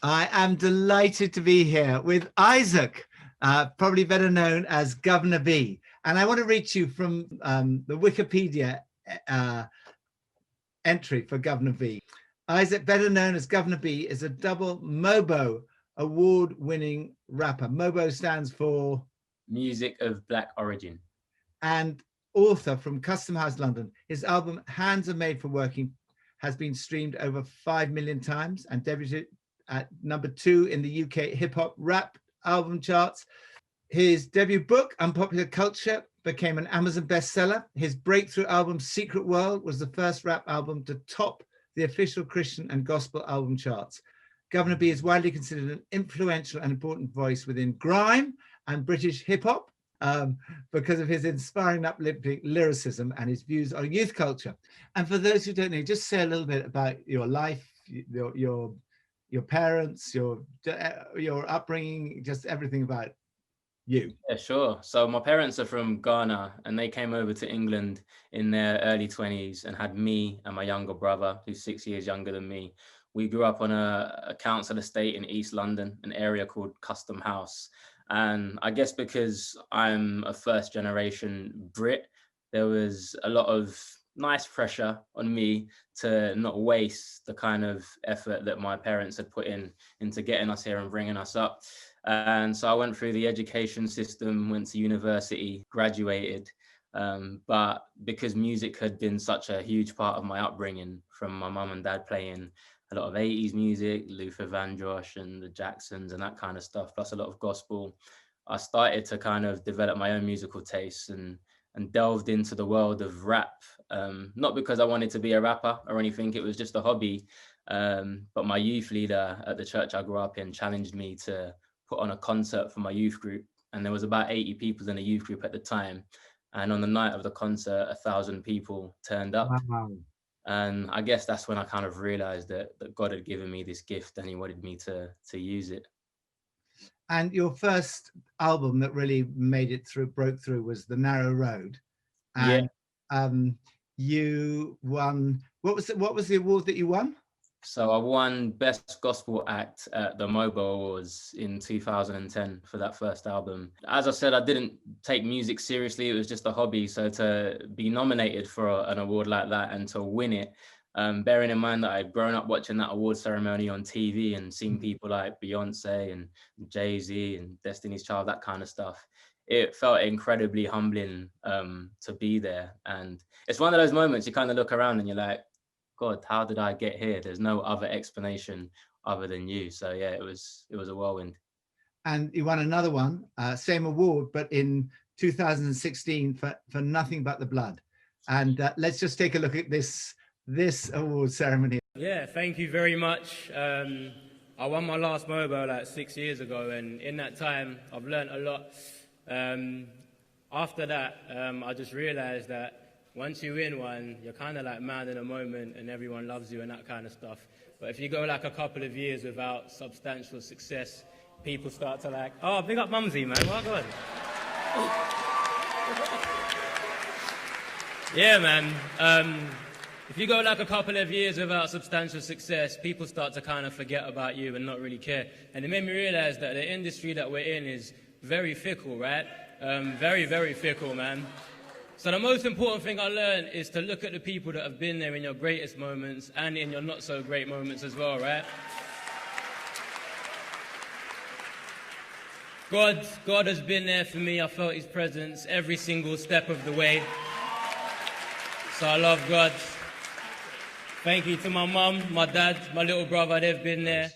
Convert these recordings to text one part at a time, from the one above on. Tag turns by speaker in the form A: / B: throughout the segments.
A: I am delighted to be here with Isaac, probably better known as Guvna B. And I want to read you from the Wikipedia entry for Guvna B. Isaac, better known as Guvna B, is a double MOBO award-winning rapper. MOBO stands for
B: Music of Black Origin.
A: And author from Custom House London. His album Hands Are Made for Working has been streamed over 5 million times and debuted at #2 in the UK hip hop rap album charts. His debut book, Unpopular Culture, became an Amazon bestseller. His breakthrough album, Secret World, was the first rap album to top the official Christian and gospel album charts. Guvna B is widely considered an influential and important voice within grime and British hip hop because of his inspiring, uplifting lyricism and his views on youth culture. And for those who don't know, just say a little bit about your life, your parents, your upbringing, just everything about you.
B: Yeah, sure. So my parents are from Ghana and they came over to England in their early 20s and had me and my younger brother, who's 6 years younger than me. We grew up on a council estate in East London, an area called Custom House. And I guess because I'm a first generation Brit, there was a lot of nice pressure on me to not waste the kind of effort that my parents had put into getting us here and bringing us up. And so I went through the education system, went to university, graduated. But because music had been such a huge part of my upbringing, from my mum and dad playing a lot of 80s music, Luther Vandross and the Jacksons and that kind of stuff, plus a lot of gospel, I started to kind of develop my own musical tastes and delved into the world of rap. Not because I wanted to be a rapper or anything, it was just a hobby. But my youth leader at the church I grew up in challenged me to put on a concert for my youth group. And there was about 80 people in the youth group at the time. And on the night of the concert, 1,000 people turned up.
A: Wow.
B: And I guess that's when I kind of realized that God had given me this gift and he wanted me to use it.
A: And your first album that really made it through, broke through, was The Narrow Road. And you won, what was the award that you won?
B: So I won Best Gospel Act at the MOBO Awards in 2010 for that first album. As I said, I didn't take music seriously. It was just a hobby. So to be nominated for an award like that and to win it, bearing in mind that I'd grown up watching that award ceremony on TV and seen people like Beyonce and Jay-Z and Destiny's Child, that kind of stuff, it felt incredibly humbling to be there. And it's one of those moments you kind of look around and you're like, God, how did I get here? There's no other explanation other than you. So yeah, it was a whirlwind. And
A: you won another one, same award, but in 2016 for Nothing But the Blood. And let's just take a look at this award ceremony.
C: Yeah, thank you very much. I won my last MOBO like 6 years ago, and in that time I've learned a lot. After that, I just realized that once you win one, you're kind of like man in a moment and everyone loves you and that kind of stuff. But if you go like a couple of years without substantial success, people start to like, oh, big up Mumsy, man, well done. Yeah, man. If you go like a couple of years without substantial success, people start to kind of forget about you and not really care. And it made me realize that the industry that we're in is very fickle, right? Very, very fickle, man. So the most important thing I learned is to look at the people that have been there in your greatest moments and in your not so great moments as well, right? God has been there for me. I felt his presence every single step of the way. So I love God. Thank you to my mum, my dad, my little brother, they've been there.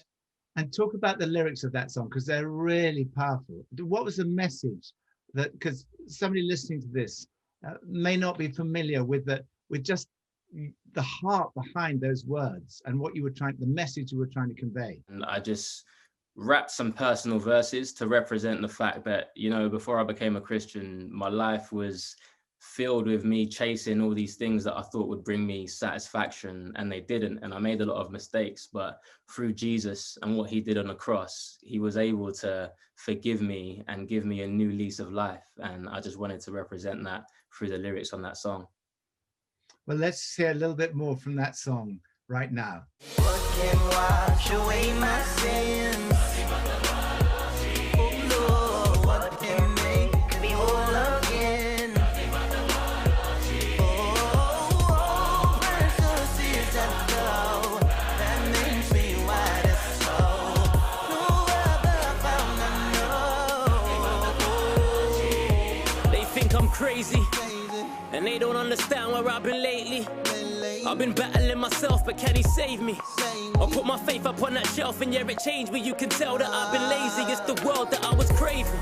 A: And talk about the lyrics of that song, because they're really powerful. What was the message that, because somebody listening to this may not be familiar with just the heart behind those words and what you were the message you were trying to convey?
B: And I just rapped some personal verses to represent the fact that, you know, before I became a Christian, my life was filled with me chasing all these things that I thought would bring me satisfaction, and they didn't. And I made a lot of mistakes, but through Jesus and what he did on the cross, he was able to forgive me and give me a new lease of life. And I just wanted to represent that through the lyrics on that song.
A: Well, let's hear a little bit more from that song right now.
D: What can wash away my sin? crazy, and they don't understand where I've been lately. I've been battling myself, but can he save me? I put my faith up on that shelf, and yeah, it changed me. You can tell that I've been lazy. It's the world that I was craving.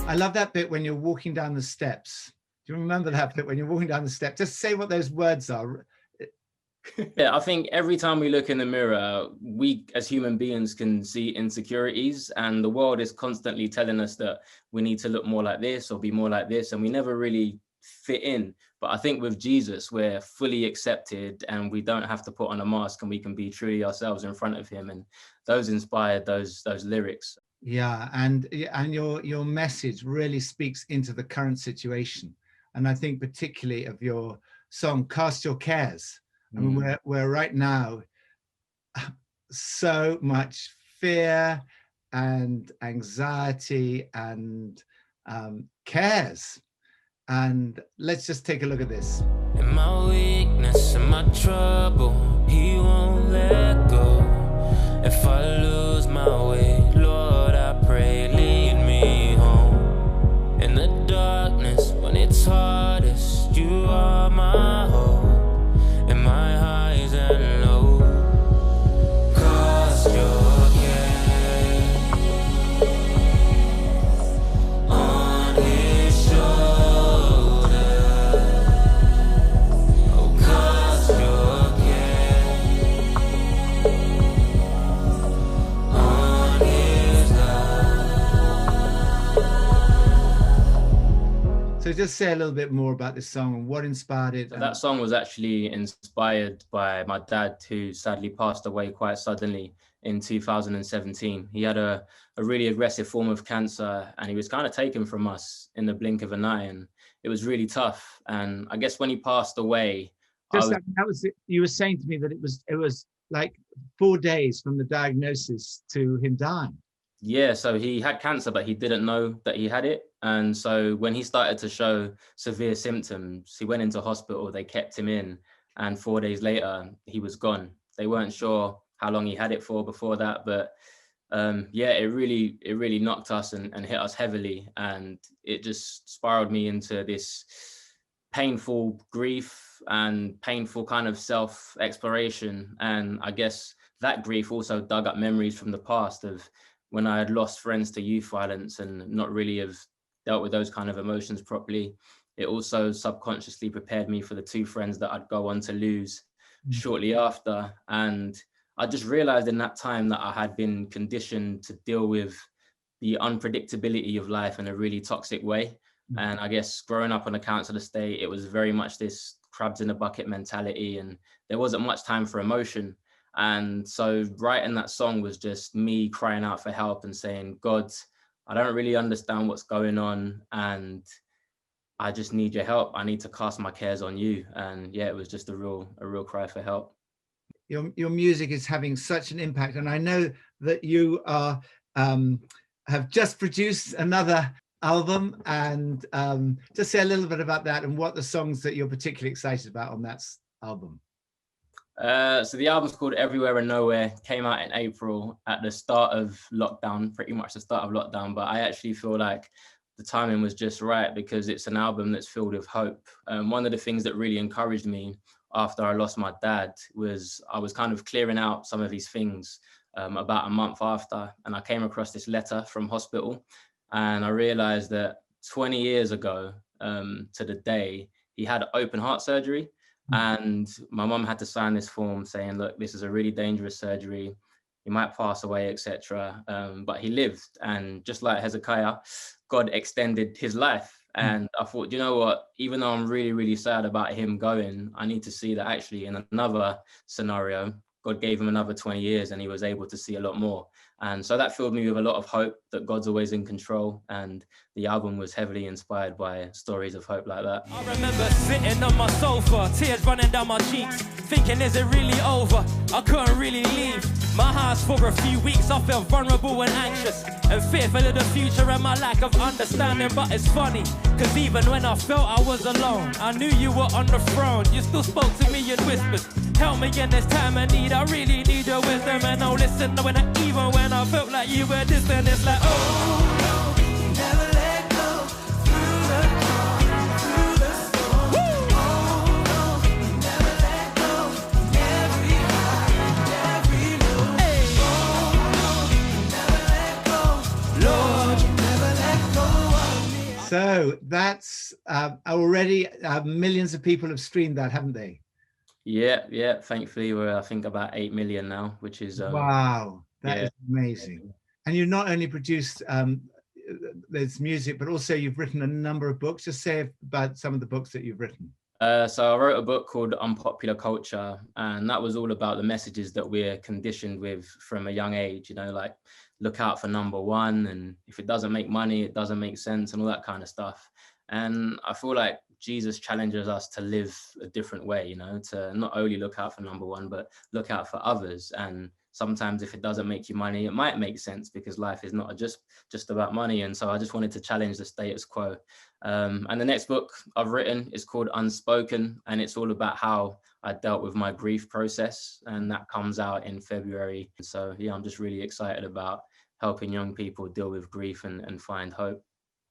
A: I love that bit when you're walking down the steps. Do you remember that bit when you're walking down the steps? Just say what those words are.
B: Yeah, I think every time we look in the mirror, we as human beings can see insecurities, and the world is constantly telling us that we need to look more like this or be more like this, and we never really fit in. But I think with Jesus, we're fully accepted, and we don't have to put on a mask, and we can be truly ourselves in front of him. And those inspired those lyrics.
A: Yeah, and your message really speaks into the current situation. And I think particularly of your song, Cast Your Cares. I mean, we're right now so much fear and anxiety and cares. And let's just take a look at this.
D: In my weakness, in my trouble, he won't let go. If I lose my way, Lord, I pray, lead me home. In the darkness, when it's hardest, you are my hope. In my highs and lows, cast your care on his shoulder. Oh, cast your care on his love.
A: So just say a little bit more about this song and what inspired it.
B: So that song was actually inspired by my dad, who sadly passed away quite suddenly in 2017. He had a really aggressive form of cancer, and he was kind of taken from us in the blink of an eye, and it was really tough. And I guess when he passed away,
A: that was it. You were saying to me that it was like 4 days from the diagnosis to him dying.
B: Yeah, so he had cancer, but he didn't know that he had it. And so when he started to show severe symptoms, he went into hospital, they kept him in, and 4 days later, he was gone. They weren't sure how long he had it for before that, but yeah, it really knocked us and hit us heavily. And it just spiraled me into this painful grief and painful kind of self-exploration. And I guess that grief also dug up memories from the past of when I had lost friends to youth violence and not really have dealt with those kind of emotions properly. It also subconsciously prepared me for the 2 friends that I'd go on to lose shortly after. And I just realized in that time that I had been conditioned to deal with the unpredictability of life in a really toxic way. And I guess growing up on a council estate, it was very much this crabs in a bucket mentality, and there wasn't much time for emotion. And so writing that song was just me crying out for help and saying, God, I don't really understand what's going on, and I just need your help. I need to cast my cares on you. And yeah, it was just a real cry for help.
A: Your music is having such an impact, and I know that you are have just produced another album, and just say a little bit about that and what the songs that you're particularly excited about on that album.
B: So the album's called Everywhere and Nowhere, came out in April at the start of lockdown, pretty much the start of lockdown, but I actually feel like the timing was just right because it's an album that's filled with hope. One of the things that really encouraged me after I lost my dad was I was kind of clearing out some of these things about a month after, and I came across this letter from hospital, and I realized that 20 years ago to the day, he had open heart surgery. And my mum had to sign this form saying, look, this is a really dangerous surgery. He might pass away, etc. But he lived. And just like Hezekiah, God extended his life. And I thought, you know what, even though I'm really, really sad about him going, I need to see that actually in another scenario, God gave him another 20 years and he was able to see a lot more. And so that filled me with a lot of hope that God's always in control. And the album was heavily inspired by stories of hope like that.
D: I remember sitting on my sofa, tears running down my cheeks, thinking, is it really over? I couldn't really leave my house for a few weeks. I felt vulnerable and anxious and fearful of the future and my lack of understanding. But it's funny, cause even when I felt I was alone, I knew you were on the throne. You still spoke to me in whispers. Help me in this time of need, I really need your wisdom. And I'll listen even when I felt like you were distant. It's like, oh no, never let go through the
A: So that's already millions of people have streamed that, haven't they?
B: Yeah. Thankfully, we're I think about 8 million now, which is
A: wow, that is amazing. And you've not only produced there's music, but also you've written a number of books. Just say about some of the books that you've written.
B: So I wrote a book called Unpopular Culture, and that was all about the messages that we're conditioned with from a young age, you know, like look out for number one, and if it doesn't make money, it doesn't make sense, and all that kind of stuff. And I feel like Jesus challenges us to live a different way, you know, to not only look out for number one, but look out for others. And sometimes if it doesn't make you money, it might make sense because life is not just about money. And so I just wanted to challenge the status quo. And the next book I've written is called Unspoken, and it's all about how I dealt with my grief process, and that comes out in February. So yeah, I'm just really excited about helping young people deal with grief and find hope.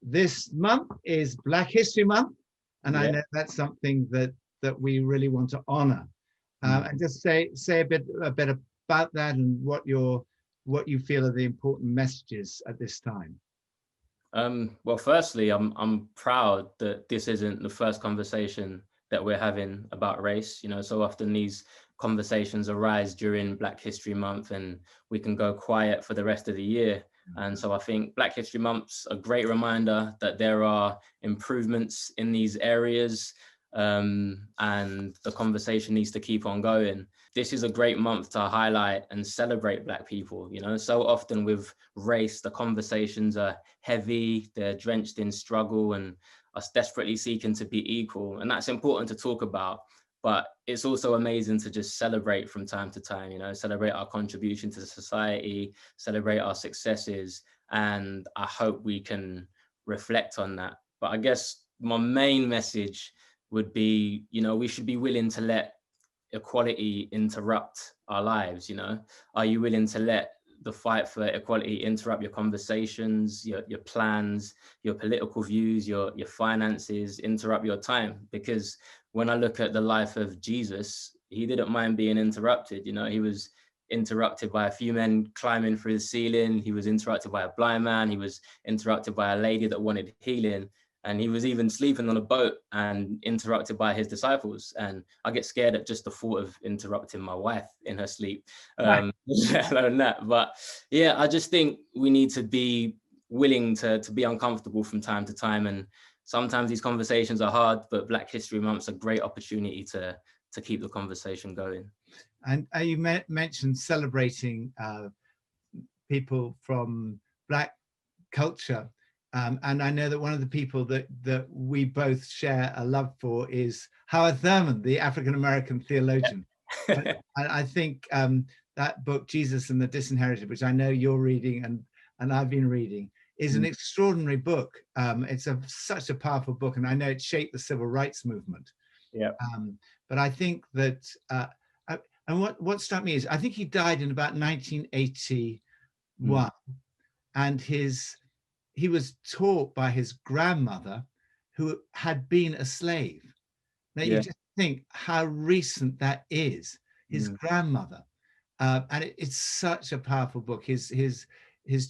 A: This month is Black History Month, and I know that's something that we really want to honor. And just say a bit about that and what you feel are the important messages at this time.
B: Well, firstly, I'm proud that this isn't the first conversation that we're having about race. You know, so often these conversations arise during Black History Month and we can go quiet for the rest of the year. And so I think Black History Month's a great reminder that there are improvements in these areas, and the conversation needs to keep on going. This is a great month to highlight and celebrate Black people. You know, so often with race, the conversations are heavy, they're drenched in struggle and us desperately seeking to be equal. And that's important to talk about, but it's also amazing to just celebrate from time to time, you know, celebrate our contribution to society, celebrate our successes. And I hope we can reflect on that. But I guess my main message would be, you know, we should be willing to let equality interrupt our lives. You know, are you willing to let the fight for equality interrupt your conversations, your plans, your political views, your finances, interrupt your time? Because when I look at the life of Jesus, he didn't mind being interrupted. You know, he was interrupted by a few men climbing through the ceiling. He was interrupted by a blind man. He was interrupted by a lady that wanted healing. And he was even sleeping on a boat and interrupted by his disciples. And I get scared at just the thought of interrupting my wife in her sleep, let alone that. But yeah, I just think we need to be willing to be uncomfortable from time to time. And sometimes these conversations are hard, but Black History Month's a great opportunity to keep the conversation going.
A: And you mentioned celebrating people from Black culture. And I know that one of the people that we both share a love for is Howard Thurman, the African-American theologian. And I think that book, Jesus and the Disinherited, which I know you're reading and I've been reading, is an extraordinary book. It's such a powerful book, and I know it shaped the civil rights movement.
B: Yeah.
A: But I think that, and what struck me is, I think he died in about 1981, and he was taught by his grandmother, who had been a slave. Now you just think how recent that is. His grandmother, and it's such a powerful book. His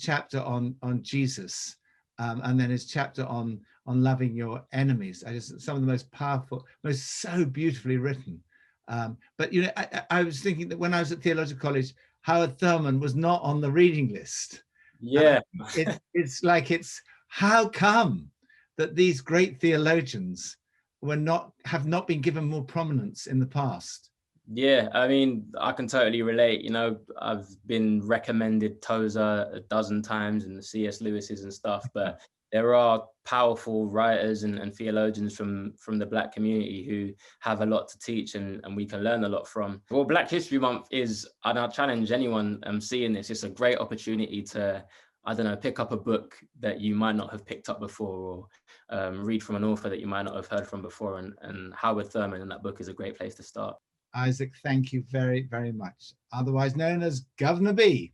A: chapter on Jesus, and then his chapter on loving your enemies. Some of the most powerful, so beautifully written. But you know, I was thinking that when I was at theological college, Howard Thurman was not on the reading list.
B: Yeah,
A: it's how come that these great theologians have not been given more prominence in the past?
B: Yeah, I mean, I can totally relate. You know, I've been recommended Tozer a dozen times and the C.S. Lewis's and stuff, but there are powerful writers and theologians from the Black community who have a lot to teach and we can learn a lot from. Well, Black History Month is, and I'll challenge anyone seeing this, it's a great opportunity to, I don't know, pick up a book that you might not have picked up before, or read from an author that you might not have heard from before. And Howard Thurman in that book is a great place to start.
A: Isaac, thank you very, very much. Otherwise known as Guvna B.